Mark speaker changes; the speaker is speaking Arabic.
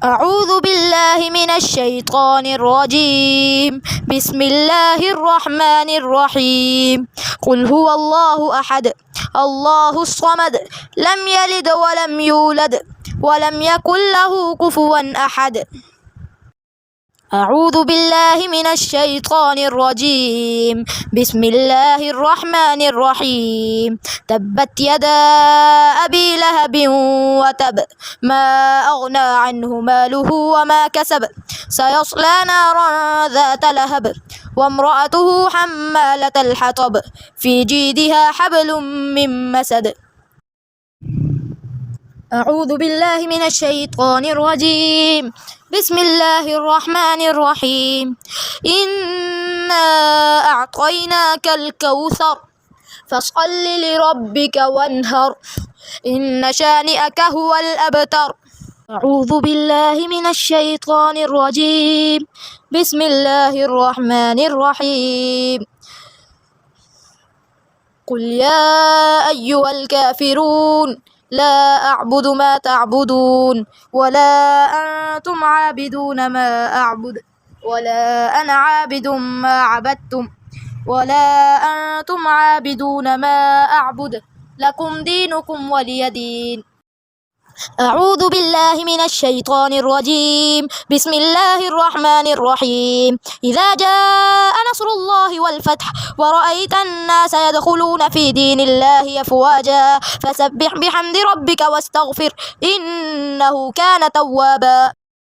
Speaker 1: أعوذ بالله من الشيطان الرجيم. بسم الله الرحمن الرحيم. قل هو الله أحد الله الصمد لم يلد ولم يولد ولم يكن له كفوا أحد. أعوذ بالله من الشيطان الرجيم. بسم الله الرحمن الرحيم. تبت يدا أبي لهب وتب ما أغنى عنه ماله وما كسب سيصلى نارا ذات لهب وامرأته حمالة الحطب في جيدها حبل من مسد. أعوذ بالله من الشيطان الرجيم. بسم الله الرحمن الرحيم. إنا أعطيناك الكوثر فصل لربك وانهر إن شانئك هو الأبتر. أعوذ بالله من الشيطان الرجيم. بسم الله الرحمن الرحيم. قل يا أيها الكافرون لا أعبد ما تعبدون ولا أنتم عابدون ما أعبد ولا أنا عابد ما عبدتم ولا أنتم عابدون ما أعبد لكم دينكم ولي دين. أعوذ بالله من الشيطان الرجيم. بسم الله الرحمن الرحيم. إذا جاء نصر الله والفتح ورأيت الناس يدخلون في دين الله أفواجا فسبح بحمد ربك واستغفر إنه كان توابا.